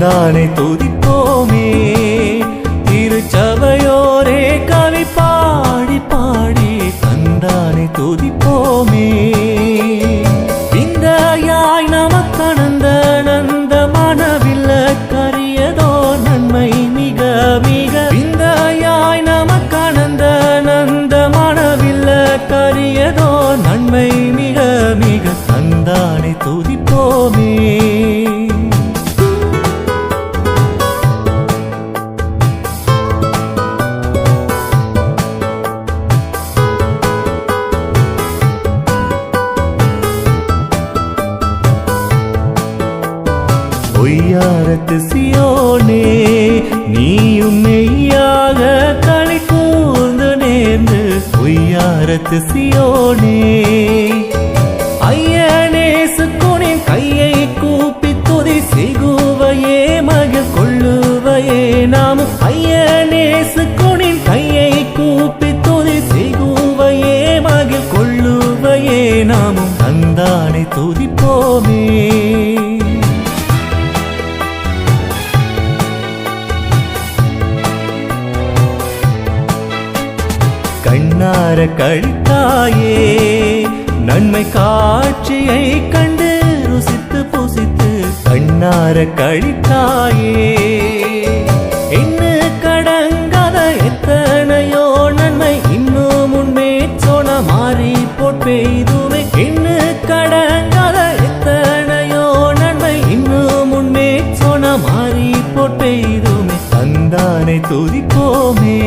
தந்தானை துதிப்போமே. திருச்சபையோரே கவி பாடி பாடி தந்தானை துதிப்போமே. விந்தையாய் நமக்கணந்த நந்த மனவில்ல கரியதோ நன்மை மிக மிக. விந்தையாய் நமக்கணந்த நந்த மனவில்ல கரியதோ நன்மை மிக மிக. தந்தானை துதிப்போமே. பொய்யாரத்து சியோனே நீயும் மெய்யாக களி கூர்ந்து நேர்ந்து. பொய்யாரத்து சியோனே ஐயனேசு குனின் கையை கூப்பி துதி செய்குவையே மகிழ் கொள்ளுவையே நாமும். ஐயனேசு குனின் கையை கூப்பி துதி செய்குவையே மகிழ் கொள்ளுவையே நாமும். தந்தானை துதிப்போமே. கண்ணார கழித்தாயே நன்மை காட்சியை கண்டு ருசித்து புசித்து. கண்ணார கழித்தாயே எண்ணு கடங்காத எத்தனையோ நன்மை இன்னும் முன்னே சொன்ன மாறி போட்பெய்துமே. எண்ணு கடங்காத எத்தனையோ நன்மை இன்னும் முன்னே சொன்ன மாறி போட்பெய்துமே. தந்தானை துதிப்போமே.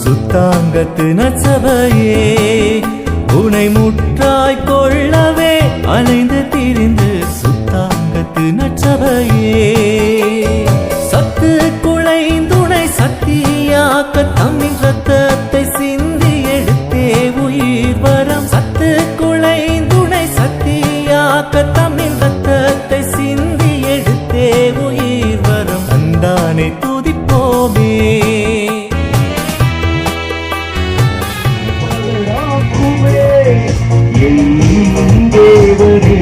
சுத்தாங்கத்து நற்சபையே உனை முற்றாய் கொள்ளவே அலைந்து திரிந்து. சுத்தாங்கத்து நற்சபையே சத்து குலைந்துணை சக்தியாக்க தம்மின் ரத்தத்தை சிந்தி எடுத்தே உயிர் வரம். சத்து குலைந்துணை சக்தியாக்க தம்மின் ரத்தத்தை சிந்தி எடுத்தே உயிர் வரம். தந்தானை துதிப்போமே. தேவனே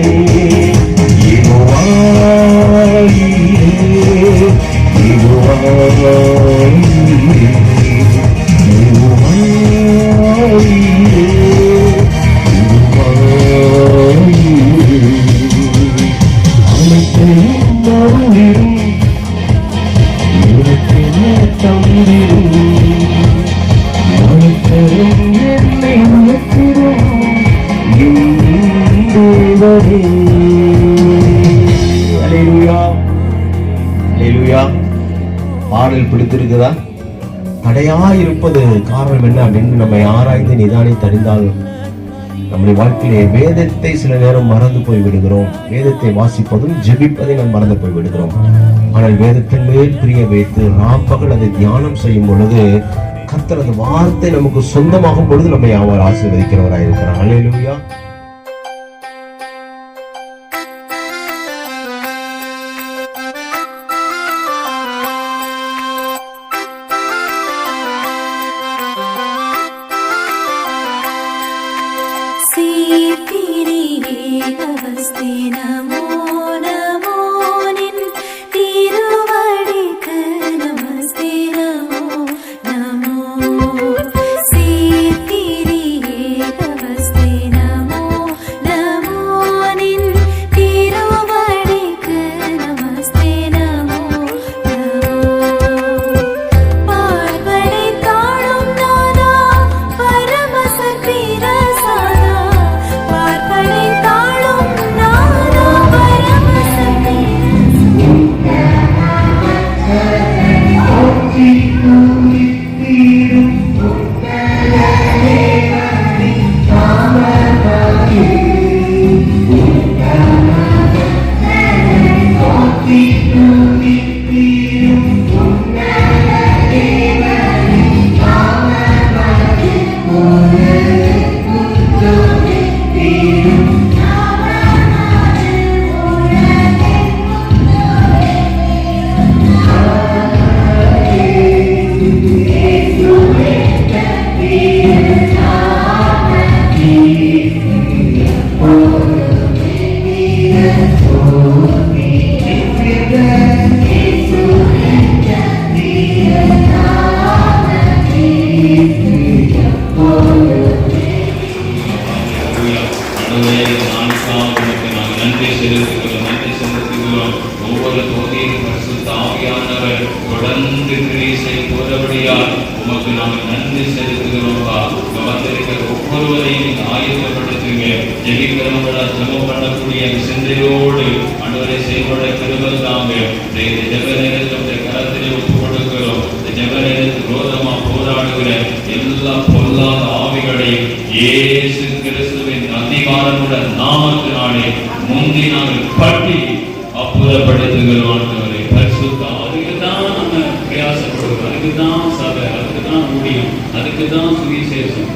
பாடல் பிடித்திருக்குதா? தடையாயிருப்பது காரணம் என்ன அப்படின்னு நம்ம ஆராய்ந்து நிதானித்து அறிந்தால் நம்முடைய வாழ்க்கையிலே வேதத்தை சில நேரம் மறந்து போய் விடுகிறோம். வேதத்தை வாசிப்பதும் ஜெபிப்பதை நாம் மறந்து போய் விடுகிறோம். ஆனால் வேதத்தின் மேல் பிரிய வைத்து ராப்பகல் அதை தியானம் செய்யும் பொழுது கர்த்தர் அந்த வார்த்தை நமக்கு சொந்தமாகும் பொழுது நம்மை அவர் ஆசீர்வதிக்கிறவராயிருக்கிறார். அல்லேலூயா. நமோ நமோ நின் திருவடிக்கு நமஸ்தே நமோ நமோ. சீர்திரியே நமஸ்தே நமோ தொடர்ந்து கிரியை செய்து போறபடியால் உமக்கு நாங்கள் நன்றி செலுத்துகிறோம்ப்பா. வந்திருக்கிற ஒவ்வொருவரையும் நீங்க ஆயுதப்படுத்துங்க. ஜெபிக்கிறவங்கள ஜெபம் பண்ணக்கூடிய சிந்தையோடு ஆண்டவரை செயல்பட கிருபை தாங்க. இந்த ஜெப நேரத்தை கரத்திலே ஒப்பு கொடுக்கிறோம். இந்த ஜெப நேரத்துக்கு விரோதமா போராடுகிற எல்லா பொல்லாத ஆவிகளையும் இயேசு கிறிஸ்துவின் அதிகாரமுள்ள நாமத்தினாலே முந்தி நாங்கள் பட்டி அப்புறப்படுத்துகிறோம். அதுக்குதான் நம்ம பிரயாசப்படுகிறோம். அதுக்குதான் சபை, அதுக்குதான் ஊழியம், அதுக்குதான் சுவிசேஷம்.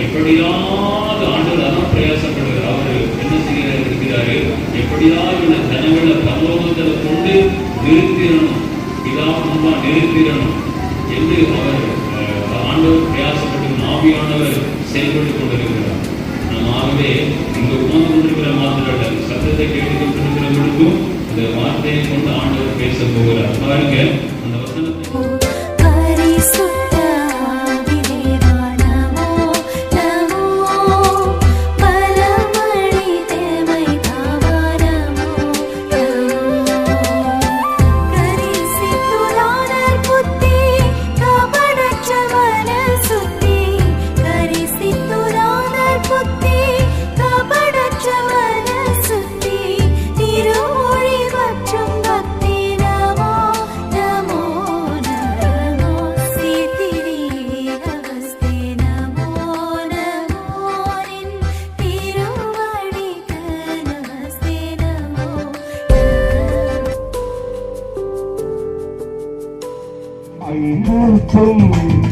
எப்படியாவது ஆண்டவர் அதான் பிரயாசப்படுகிறார். அவர் என்ன செய்ய இருக்கிறாரு? எப்படியாவது இந்த ஜனங்களை பரலோகத்தில் கொண்டு நிறுத்திடணும், இதான் முன்பா நிறுத்திடணும் என்று அவர் ஆண்டவர் பிரயாசப்பட்டு ஆவியானவர் செயல்பட்டுக் கொண்டிருக்கிறார். ஆகவே இங்கு உணர்ந்து கொண்டிருக்கிற மாத்திர சத்தத்தை கேட்டுக்கொண்டிருக்கிறவர்களுக்கும் இந்த வார்த்தையை கொண்டு ஆண்டவர் பேச போகிறார். பாருங்க அந்த வசனத்தை.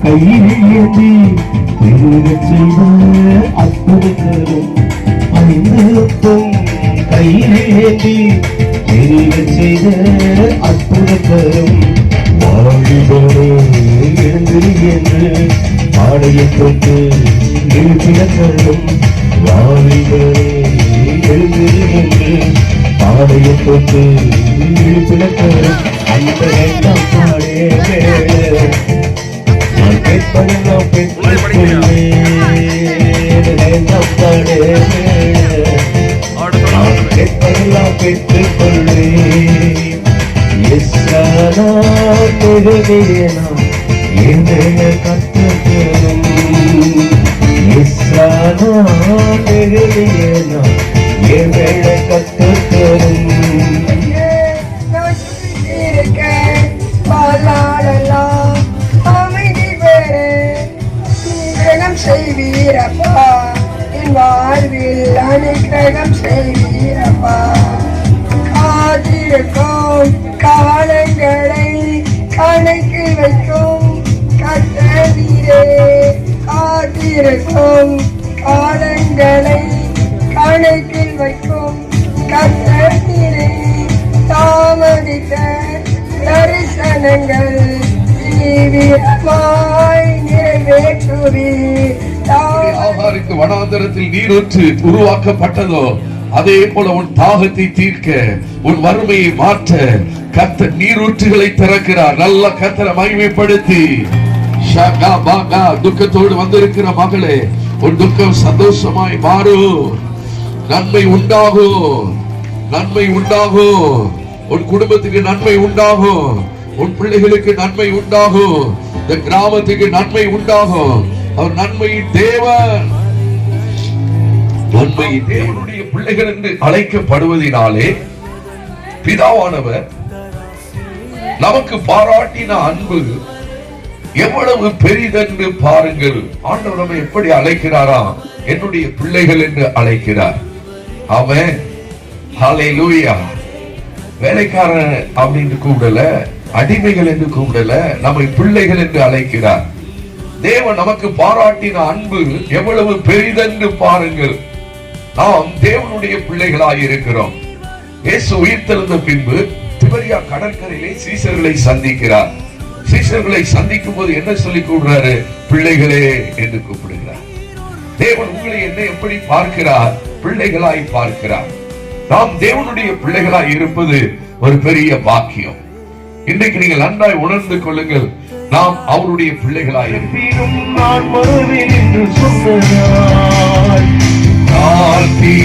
கையிலேந்தி பெருகச் செய்த அற்புதம், ஐந்தும் கையிலேந்தி பெருகச் செய்த அற்புதம், வாழ்கிறே எழுந்து என்று ஆடையை தொட்டு எழுப்பிடக்கரும், வாழ்கிறே எழுந்து என்று ஆடையை தொட்டு எழுப்பிடக்கரும், அந்த எண்ணம் பாடே பெற்றெல்லாம் பெற்றுக் கொள்வேன். கத்தரும் கத்தரும் செய்வீரப்பா, என் வாழ்வில் அனுக்கிரகம் செய்வீரப்பா. காத்திருக்கும் காலங்களை கணக்கில் வைக்கும் கத்தரே, காத்திருக்கும் காலங்களை கணக்கில் வைக்கும் கத்தரே, தாமதித்த தரிசனங்கள் ஆகாருக்கு வனாந்தரத்தில் நீரூற்று உருவாக்கப்பட்டதோ அதே போல உன் தாகத்தை தீர்க்க, உன் வறுமையை மாற்ற கர்த்தர் நீரூற்றுகளை திறக்கிறார். நல்ல கர்த்தரை மகிமைப்படுத்தி துக்கத்தோடு வந்திருக்கிற மகளே, உன் துக்கம் சந்தோஷமாய் மாறும். நன்மை உண்டாகும், நன்மை உண்டாகும். உன் குடும்பத்துக்கு நன்மை உண்டாகும், உன் பிள்ளைகளுக்கு நன்மை உண்டாகும், இந்த கிராமத்துக்கு நன்மை உண்டாகும். அவர் நன்மையின் தேவன். நன்மையின் தேவனுடைய பிள்ளைகள் என்று அழைக்கப்படுவதினாலே பிதாவானவர் நமக்கு பாராட்டின அன்பு எவ்வளவு பெரிதென்று பாருங்கள். ஆண்டவர் நம்மை எப்படி அழைக்கிறாரா? என்னுடைய பிள்ளைகள் என்று அழைக்கிறார். அவன் ஹல்லேலூயா, வேலைக்காரன் அப்படின்னு கூப்பிடல, அடிமைகள் என்று கூப்பிடல, நம்மை பிள்ளைகள் என்று அழைக்கிறார். தேவன் நமக்கு பாராட்டின அன்பு எவ்வளவு பெரிதென்று பாருங்கள். நாம் தேவனுடைய பிள்ளைகளாய் இருக்கிறோம். இயேசு உயிர்த்தெழுந்த பின்பு திபரியா கடற்கரையிலே சீசர்களை சந்திக்கிறார். சீசர்களை சந்திக்கும் போது என்ன சொல்லி கூப்பிடுறாரு? பிள்ளைகளே என்று கூப்பிடுகிறார். தேவன் உங்களை என்ன எப்படி பார்க்கிறார்? பிள்ளைகளாய் பார்க்கிறார். நாம் தேவனுடைய பிள்ளைகளாய் இருப்பது ஒரு பெரிய பாக்கியம். இன்றைக்கு நீங்கள் நன்றாய் உணர்ந்து கொள்ளுங்கள், நாம் அவருடைய பிள்ளைகளாய் இருப்பீரும். நான் வருவேன் என்று சொன்னார்,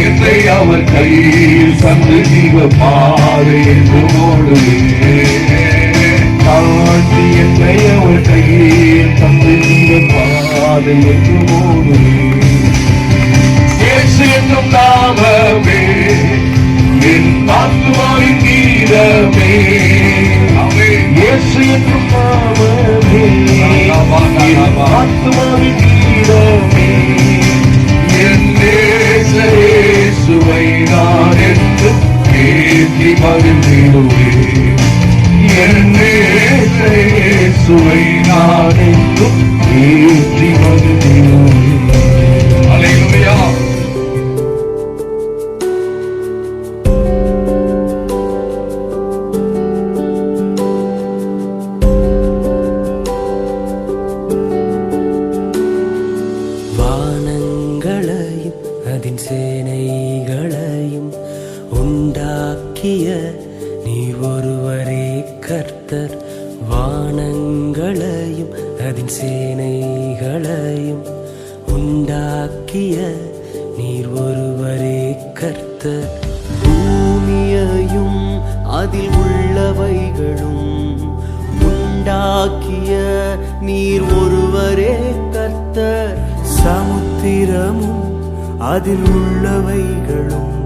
என்றை அவர் கையில் சந்து ஜீவ பாரு என்று ஓடுவேன். தாழ்த்தி என்னை அவர் கையில் தந்து பாதை என்று ஓடுவேன். இயேசு என்னும் நாமமே என் ஆத்துமாவின் கீதமே. இயேசு என்னும் நாமமே என் ஆத்துமாவின் கீதமே. என் நேச இயேசுவை நான் என்றும் ஏற்றி மகிழ்ந்திடுவேன். என் நேச இயேசுவை நான் என்றும் ஏற்றி மகிழ்ந்திடுவேன். அல்லேலூயா. வானங்களையும் அதன் சேனைகளையும் உண்டாக்கிய நீர் ஒருவரே கர்த்தர். வானங்களையும் அதன் சேனைகளையும் உண்டாக்கிய நீர் ஒருவரே கர்த்தர். பூமியையும் அதில் உள்ளவைகளும் உண்டாக்கிய நீர் ஒருவரே கர்த்தர். சமுத்திரமும் அதில் உள்ளவைகளும்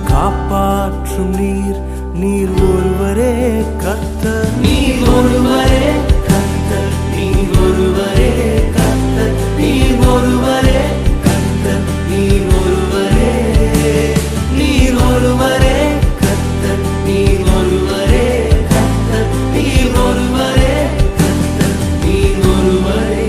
காப்பாற்றும் நீர், நீர் ஒருவரே கர்த்தர். நீர் ஒருவரே கர்த்தர், நீர் ஒருவரே கர்த்தர், நீர் ஒருவரே கர்த்தர், நீர் ஒருவரே, நீர் ஒருவரே கர்த்தர், நீர் ஒருவரே கர்த்தர், நீர் ஒருவரே கர்த்தர், நீர் ஒருவரே.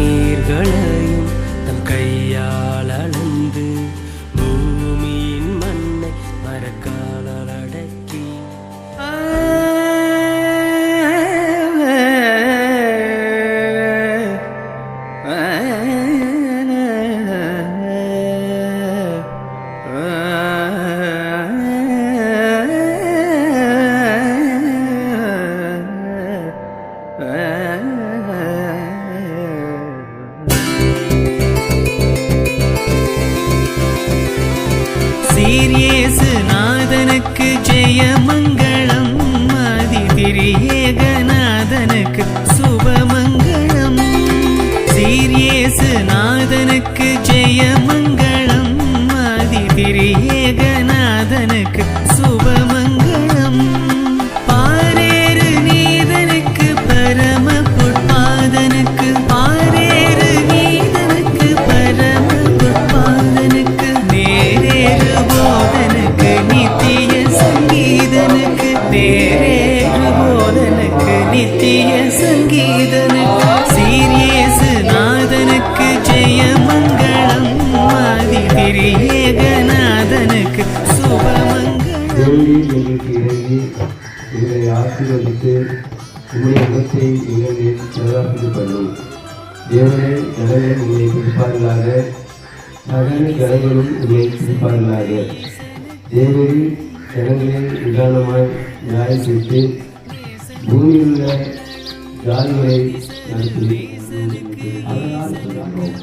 தண்ணீர்களையும் தம் கையால் அளந்து பூமியின் மண்ணை மரக்கால் அடக்கி சீரியேசு நாதனுக்கு ஜெயமங்களம், அதிதிரியேகநாதனுக்கு சுபமங்களம். சீரியேசு நாதனுக்கு ஜெயமங்களம், அதிதிரியேகநாதனுக்கு சுபமங்களம். பாரேறு நீதனுக்கு பரம பொற்பாதனுக்கு, பாரேறு நீதனுக்கு பரம பொற்பாதனுக்கு, நேரேறு போதனுக்கு நித்திய சங்கீதனுக்கு, நேரேறு போதனுக்கு நித்திய சங்கீதனுக்கு. சீரியேசு நாதனுக்கு ஜெயமங்களம், அதிதிரியேகநாதனுக்கு சுபமங்களம். தேவரீர் எங்களுக்கு இறங்கி எங்களை ஆசீர்வதித்து உங்களுடைய முகத்தை எங்கள் மேல் பிரகாசிக்க பண்ணும். தேவனே, ஜனங்கள் உங்களை பிடிப்பார்களாக, சகல ஜனங்களும் உங்களை பிடிப்பார்களாக. தேவரீர் ஜனங்களை நிதானமாய் நியாயம் தீர்த்து பூமியில் உள்ள ஜாதிகளை நடத்தி அதனால் சொல்கிறோம்.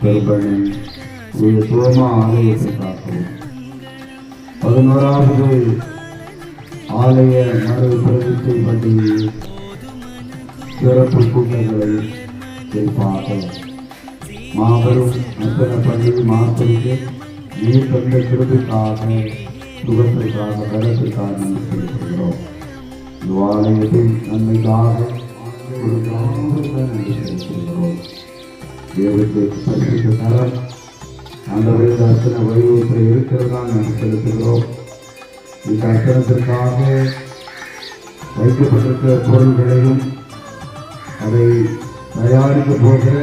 பெரும்பண்ணன் ஒரு சோமா ஆலயத்தை காக்கும். 11வது ஆலய மறு பிரதிஷ்டை பண்டிகையில் சிறப்பு கூட்டங்களை செய்வாக. மாபெரும் நத்தன பண்டிகை மாதத்திற்கு நீர் தந்த கிருபைக்காக, சுகத்திற்காக, பலத்திற்காக நன்றி செலுத்துகிறோம். ஆலயத்தின் நன்மைக்காக ஒரு நன்றி செலுத்துகிறோம். தேவனுக்கு பரிசுத்த தரம் ஆண்டவரே, தரிசன வடிவத்தில் இருக்கிறதா நன்றி செலுத்துகிறோம். இந்த தரிசனத்திற்காக வைக்கப்பட்டிருக்கிற பொருள்களையும் அதை தயாரிக்க போகிற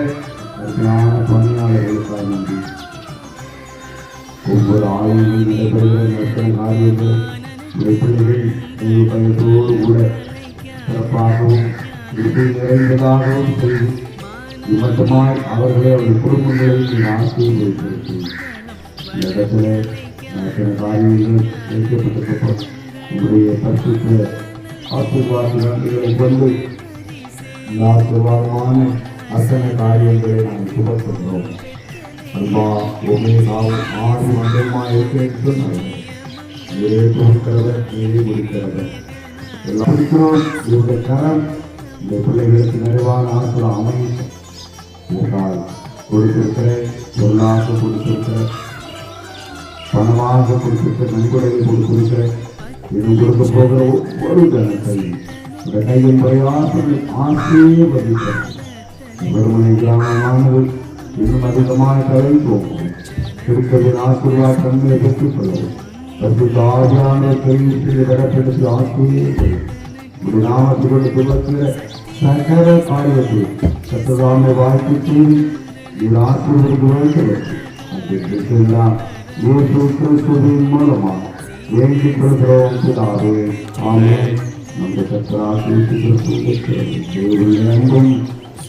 அருமையான பணியாளர்களுக்காக நன்றி. ஒவ்வொரு ஆலயங்களில் நடைபெறுகிற நற்பணி காரியங்கள் பிள்ளைகள் உங்கள் பயத்தோடு கூட சிறப்பாகவும் விருப்பி நிறைந்ததாகவும் செய்து நிமித்தமாய் அவர்களை அவர்கள் குடும்பங்களை ஆசீர்வதித்திருக்கிறேன். இந்த இடத்துல சில காரியங்கள் வைக்கப்பட்டிருக்கப்போ உங்களுடைய பரிசுத்த ஆசீர்வாத நன்றிகளை கொண்டு இந்த ஆசீர்வாதமான அத்தனை காரியங்களை நாங்கள் சுபப்படுகிறோம். அன்பா உண்மையாக ஆறு மண்டலமா இருக்கிறது நீரே கொடுக்கிறவர் நீரே முடிக்கிறவர் எல்லாம் இருக்கிறோம். இவருடைய கரம் இந்த பிள்ளைகளுக்கு நிறைவான ஆசிரியர் அமையும் உங்களால் கொடுத்திருக்கிற பொருளாக கொடுத்திருக்கிற பணமாக கொடுத்திருக்கிற நன்கொடையை கொடுத்திருக்கிற இன்னும் கொடுக்க போகிற ஒவ்வொரு கணக்கை இந்த கையின் பிரயாசங்கள் ஆசீர்வதிக்கிறார். வெறுமனை கிராமமானவர் இன்னும் அதிகமாக கலை போகும் திருப்பதின் ஆசீர்வாத தன்மையை பெற்றுக் கொள்ளவும் ஆதியான கையில் வரப்பெடுத்து ஆசீர்வதி ஒரு நாமத்தோடு துவக்கிற சகல காரியத்தை சத்ததாமை வாழ்க்கை செய்து இது ஆசீர்வதிக்கிறது அப்படின்றதுதான் இயேசு கிறிஸ்துவின் மூலமாக வேண்டிக் கொள்கிறோம் பிதாவே. ஆமென். நம்முடைய கர்த்தர் ஆசீர்வதிக்கிறது எங்கும்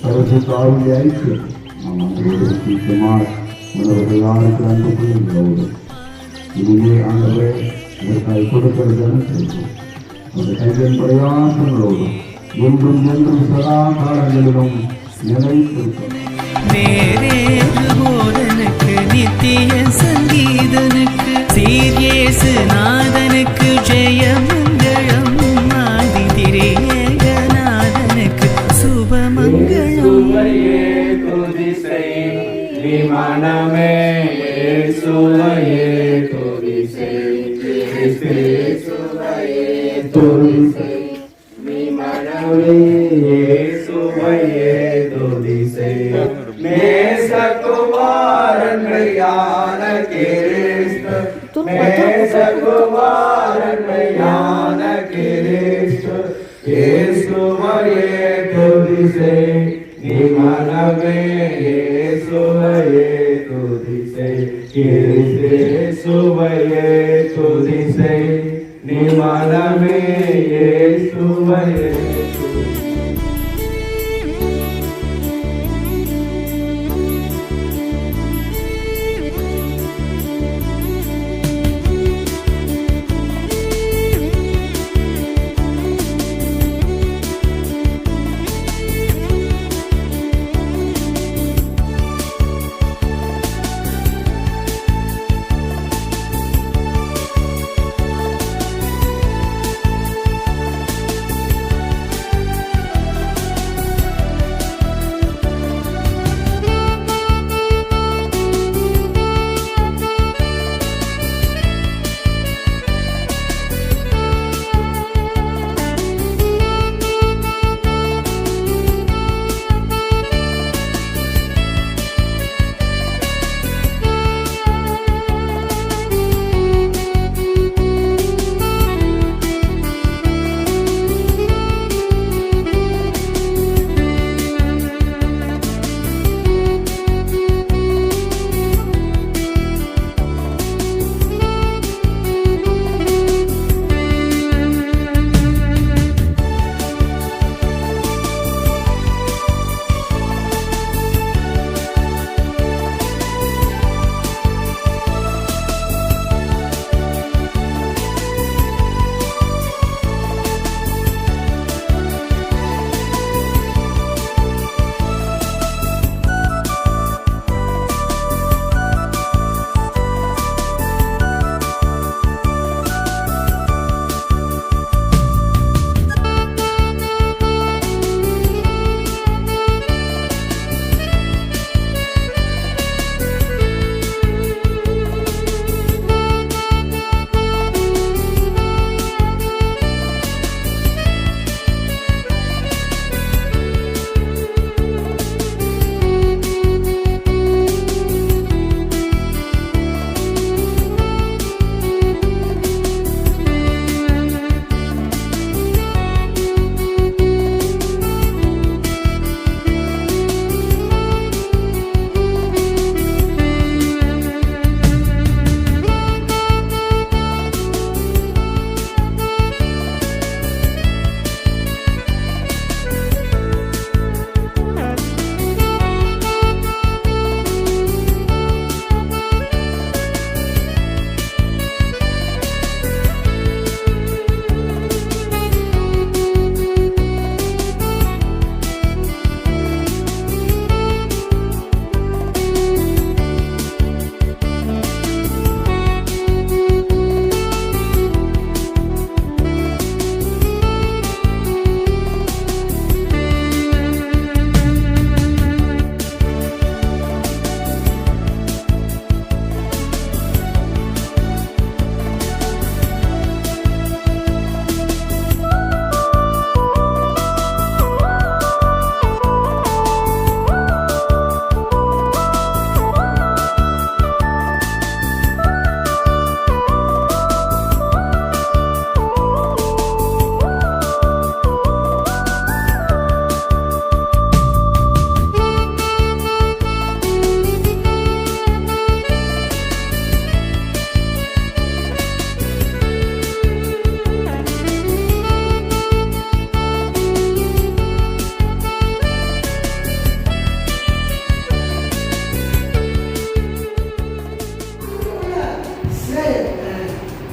பரிசுத்தாவின் ஐக்கியம் நாம் அன்போடு சீக்கிரமாக உணர்வுகளாருக்கு அன்பு கொள்கிறோம். இங்கே ஆண்டவரே இதற்காக கொடுக்கிறதுன்னு செய்வோம். அந்த கையின் பிரயாசங்களோடு என்றும் என்றும் சதா காலங்களிலும் நிலைத்திருக்கும். வேறேறு போதனுக்கு நித்திய சங்கீதனுக்கு சீரியேசு நாதனுக்கு ஜெயமங்களம் ஆதி திரியேகநாதனுக்கு சுபமங்களம். விமானமே சுவையே துதிசை சுவையே துதிசை விமானமே சுவையே துதிசை மேசகுமாரன் யான கிறிஸ்து மேசகுமாரன் யான கிறிஸ்து இயேசுவையே துதிசை விமானமே சுவையே துதிசை சுவையே துதிசை நிமலமே சுவையே.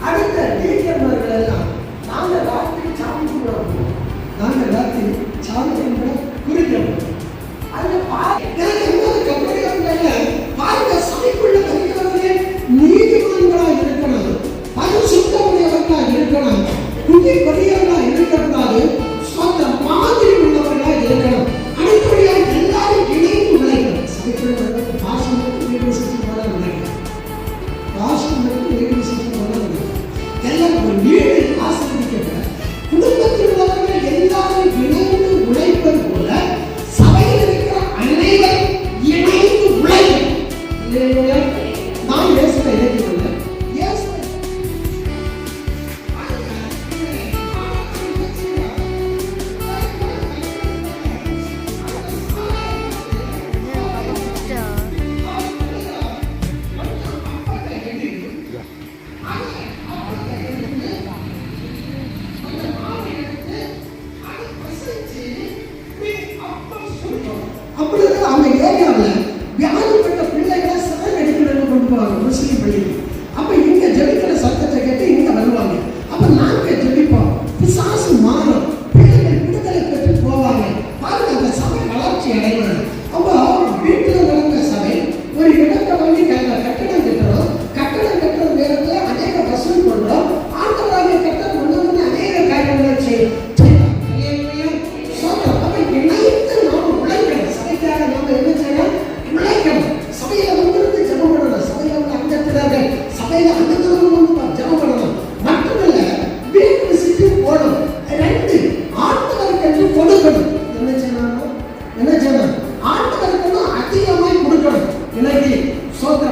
அடுத்த டீச்சர்மார்கள் எல்லாம் நாங்கள் ராத்திரி சாமி கும்பிட போவோம். நாங்கள் ராத்திரி சாமி கும்பிட குறிக்கிறோம். அதில் பாருங்க, சபைக்குள்ள வருகிறவர்களே நீதிமான்களா இருக்கணும், பரிசுத்தமுடையவர்களா இருக்கணும், புதிய பெரியவர்களா இருக்கக்கூடாது, சொந்த மாதிரி உள்ளவர்களா இருக்கணும். அடிப்படையாக எல்லாரும் இணைந்து உழைக்கணும். சபைக்குள்ள பாசம் வீடு சிஸ்டம் போல உழைக்கணும். பாசம் வீடு சிஸ்டம் போல உழைக்கணும். எல்லாம் ஒரு வீடு ஆசிரியர் குடும்பத்தில் உள்ளவர்கள் எல்லாரும் இணைந்து உழைப்பது போல சபையில் இருக்கிற அனைவரும் இணைந்து உழைக்கணும். நான் இயேசுவை இணைத்துக்கொண்டேன். அப்பொழுது அவங்க ஏரியாவில் வியாதிப்பட்ட பிள்ளைகளை சிறன் எடுக்கிறதுக்கு கொண்டு போவாங்க முஸ்லீம் பள்ளியில். அப்போ இங்கே ஜெபிக்கிற சத்தத்தை கேட்டு இங்கே வருவாங்க. அப்போ நாங்கள் ஜெபிப்போம், பிசாசு மாறும், பிள்ளைகள் விடுதலை பெற்று போவாங்க. பாருங்க, அந்த சபை வளர்ச்சி அடைவாங்க. அப்போ வீட்டில் நடந்த சபை ஒரு இடத்தை வாங்கி கட்டடம் கட்டுறோம். கட்டடம் கட்டுற நேரத்தில் அநேக வசூல் பண்ணுறோம். ஆண்டவராக கட்டடம் ஒன்று அநேக காரியங்களை செய்யும்.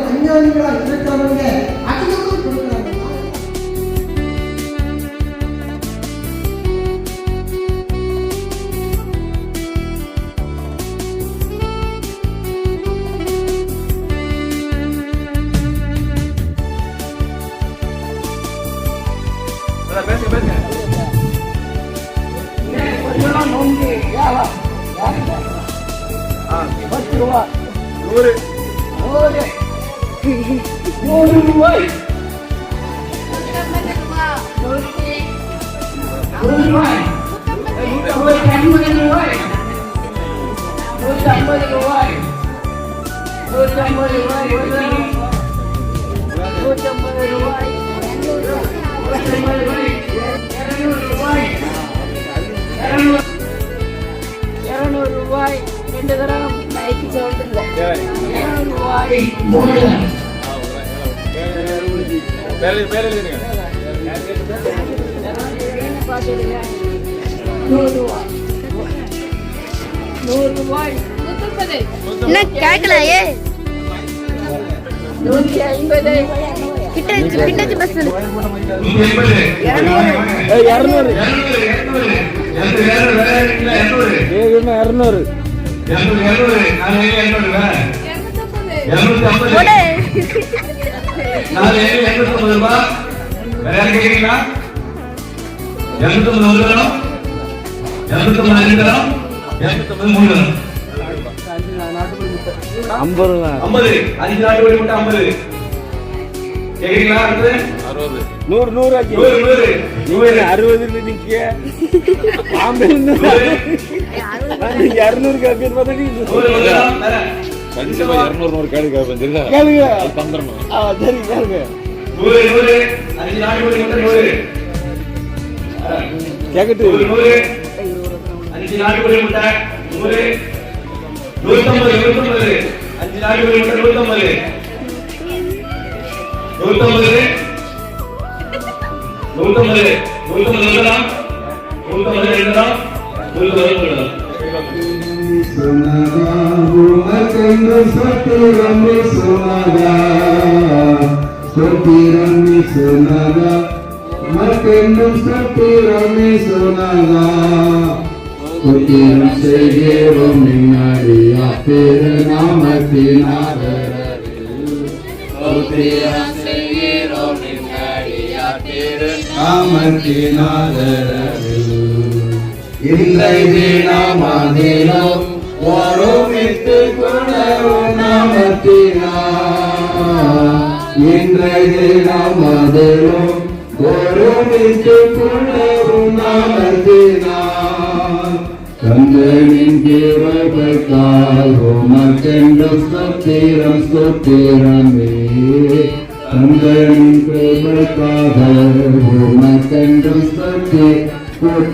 அஞ்ஞானிகளா இருக்கிறவங்க அதிகமாக கொடுக்குறாங்க. ரூபாய் 2 தரம் நைக்கு சொல்றேன். 200 ரூபாய் 100 ரூபாய் என்ன கேட்கலையே 150 கிட்ட பஸ் 1 இன்றைய நமதிலும் ஒருமித்து கொள்ளவும் நாமத்தினால் தந்தையின் கிருபைக்காய் உமக்கென்று ஸ்தோத்திரம் ஸ்தோத்திரமே. தந்தையின் கிருபைக்காக உமக்கென்று ஸ்தோத்திரமே.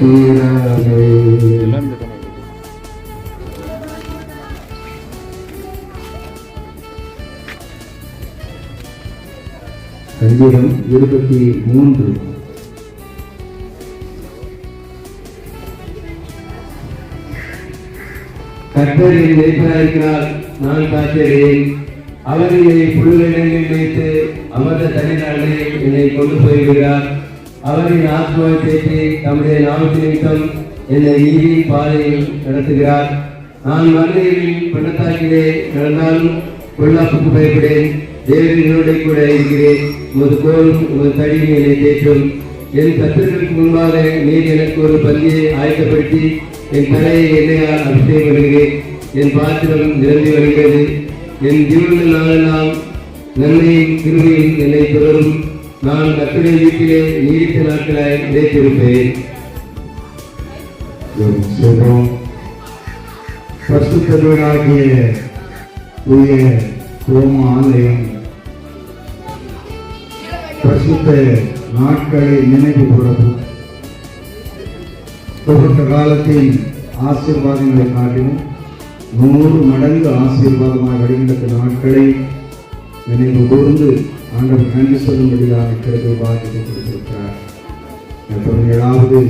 சங்கீதம் 23. கர்த்தர் என் மேய்ப்பராயிருக்கிறார், நான் காக்கிறேன். அவர் என்னை புல்வெளிகளில் வைத்து அமர்ந்த தனிநாளிலே என்னை கொண்டு போய்விடுகிறார். அவரின் ஆத்மாவை தேற்றி தம்முடைய நாமத்தின் நிமித்தம் என்னை நீதி பாதையில் நடத்துகிறார். நான் மலையில் பள்ளத்தாக்கிலே நடந்தாலும் பொல்லாப்புக்கு பயப்படேன். தேவனோட கூட இருக்கிறேன். உமது கோலும் உமது தடியும் என்னை தேற்றும். என் சத்துருக்களுக்கு முன்பாக நீர் எனக்கு ஒரு பந்தியை ஆயத்தப்படுத்தி என் தலையை எண்ணெயால் அபிஷேகம் வருகிறேன். என் பாத்திரம் நிரம்பி வருகிறது. என் ஜீவன்கள் நாளெல்லாம் நன்மையின் கிருபையும் என்னை தொடரும். நான் கர்த்தருடைய வீட்டிலே நீடித்த நாட்களாய் நிலைத்திருப்பேன். பரிசுத்தவராகிய தூய ரோம ஆலயம் பரிசுத்த நாட்களை நினைவு கூறவும் துவக்க காலத்தின் ஆசீர்வாதங்களை காட்டிலும் 100 மடங்கு ஆசீர்வாதமாக வருகின்ற நாட்களை நினைவு கூர்ந்து ஆண்டவர் நன்றி சொல்லும்படியாக கிருபை பாக்கியத்தை கொடுத்திருக்கிறார். 17வது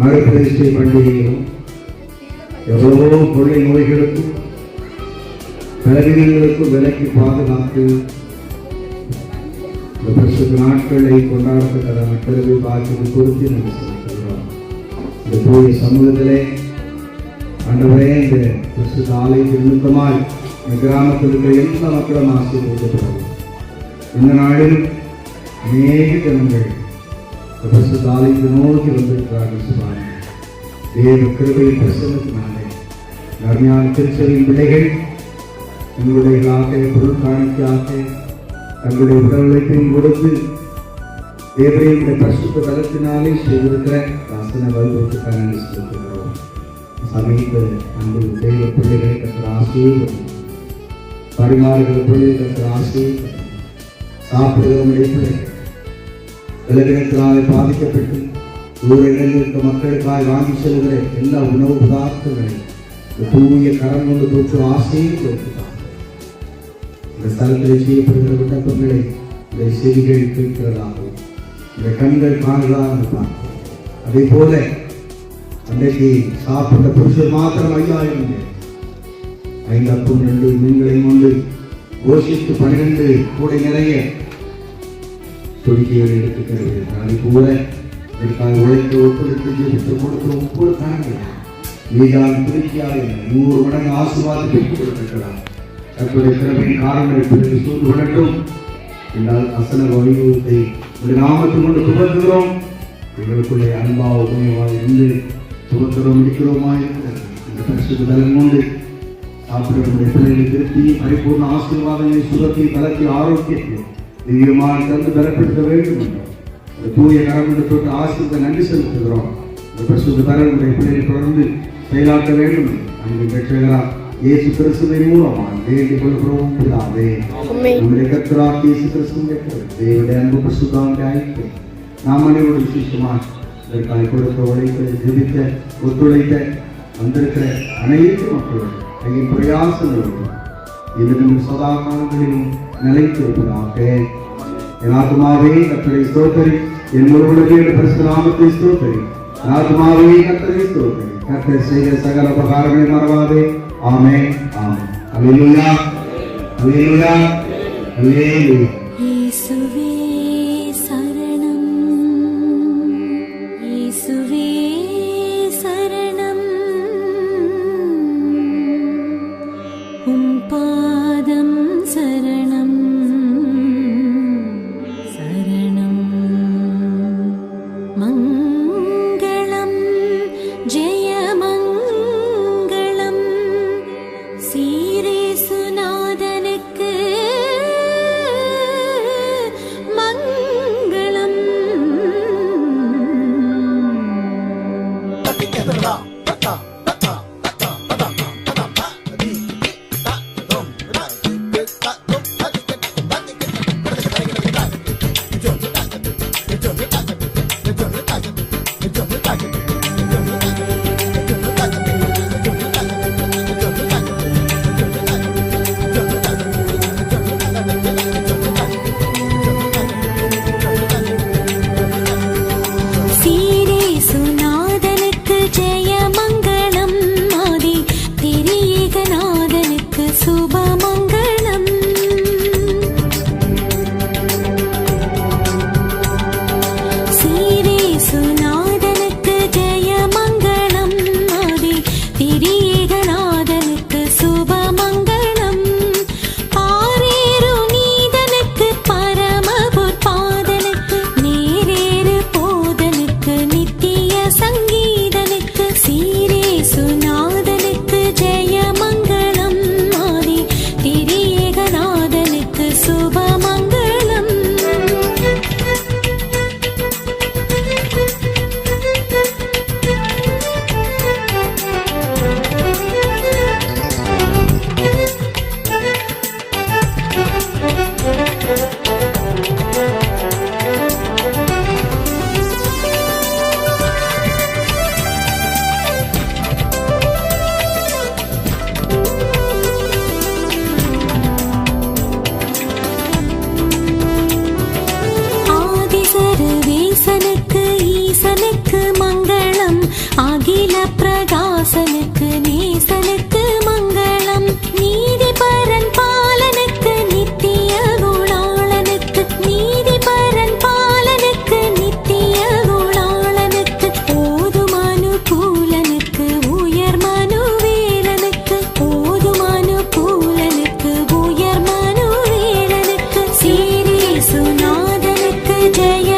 மறுபிரதிஷ்டை பண்டிகையிலும் எவ்வளவோ கொள்ளை நோய்களுக்கும் பலவீனங்களுக்கும் விலக்கி பாதுகாத்து பரிசுத்த நாட்களை கொண்டாடத்தக்கதான கிருபை பாக்கியத்தை கொடுத்து நன்றி செலுத்துகிறோம். இந்த தூய சமூகத்திலே ஆண்டவரே, இந்த பரிசுத்த ஆலயத்தின் நிமித்தமாய் இந்த கிராமத்தில் இருக்கிற எல்லா மக்களும் ஆசீர்வதிக்கப்படுவோம். இந்த நாளில் அநேக ஜனங்கள் பரிசுத்த ஆலயத்தை நோக்கி வந்திருக்கிறார்கள். சுவாமி, தேவ கிருபை பிரசன்னத்தினாலே அருமையான திருச்சபையின் பிள்ளைகள் எங்களுடையதாக பொருள் காணிக்கையாக தங்களுடைய உடல் உழைப்பையும் கொடுத்து தேவரையுடைய பரிசுத்த பலத்தினாலே செய்திருக்கிற வசன வைபவத்துக்காக நன்றி செலுத்துகிறோம். சமீப அன்பு தேவ பிள்ளைகளை கற்ற ஆசீர்வதி, பரிமாறுகிற பிள்ளைகளை கற்ற ஆசீர்வதி, சாப்பிடுகிறவங்களுடைய பிள்ளைகள் விலகினத்தினாலே பாதிக்கப்பட்டு தூர இடங்களுக்கு மக்களுக்காக வாங்கி செல்கிற எல்லா உணவு பதார்த்தங்களை தூய கரம் கொண்டு தோற்று ஆசீர்வதித்தார். இந்த ஸ்தலத்தில் செய்யப்படுகிற விண்ணப்பங்களை இந்த செவிகள் கேட்கிறதாகவும் இந்த கண்கள் காண்கிறதாக பார்க்கிறோம். அதே போல அன்றைக்கு சாப்பிட்ட புருஷர் மாத்திரம் 5000 5 அப்பம் 2 மீன்களையும் கொண்டு கோஷித்து 12 கூடை நிறைய துடிக்கைகளை எடுத்துக்கிறது. அதை போல இதற்காக உழைக்க ஒத்துழைத்து ஜெபித்து கொடுக்கிற ஒவ்வொரு காரணங்கள் நீதான் திருச்சியாக 100 மடங்கு ஆசீர்வாதத்தை கொடுத்திருக்கிறார். தற்போதைய திறமையின் காரணங்களை பிறகு சூழ்ந்து விடட்டும் என்றால் அசன வடிவத்தை ஒரு நாமத்தில் கொண்டு துவங்குகிறோம். எங்களுக்குள்ளே அன்பாக உண்மையாக இருந்து துவக்கிறோம் முடிக்கிறோமா இந்த பரிசுத்த பலன் கொண்டு சாப்பிடக்கூடிய பிள்ளைகளை திருப்தி பரிபூர்ண ஆசீர்வாதங்களை சுகத்தை பலத்தை ஆரோக்கியத்தை திவ்யமாக தந்து பலப்படுத்த வேண்டும் என்றோம். தூய கரமுண்டு தொட்டு ஆசீர்வாத நன்றி செலுத்துகிறோம். இந்த பரிசுத்த பலனுடைய பிள்ளைகளை தொடர்ந்து செயலாக்க வேண்டும். அங்கு பெற்றா இயேசு கிறிஸ்துவின் மூலமாக வேண்டிக் கொள்கிறோம். பிதாவே, நம்முடைய கர்த்தராகிய இயேசு கிறிஸ்துவின் தேவனுடைய அன்பு பரிசுத்தவான்களுடைய ஐக்கியம் நாம் அனைவரும் விசேஷமாக இதற்காக கொடுத்த உழைப்பை ஜெபித்த ஒத்துழைத்த வந்திருக்கிற அனைத்து மக்களும் கையின் பிரயாசங்களும் இதனும் சதா காலங்களிலும் நிலைத்திருப்பதாக. என் ஆத்மாவே கர்த்தரை ஸ்தோத்திரி, என் முழுவதுமே பரிசுத்த நாமத்தை ஸ்தோத்திரி. என் ஆத்மாவே கர்த்தரை ஸ்தோத்திரி, கர்த்தர் செய்த சகல உபகாரங்களை மறவாதே. ஆமென், ஆமென். அல்லேலூயா, அல்லேலூயா, அல்லேலூயா. இயேசுவே சரணம், இயேசுவே சரணம், உம் பாதம் சரணம், சரணம். மங்களம் ஜெயமங்களம் சீரேசுநாதனுக்கு जय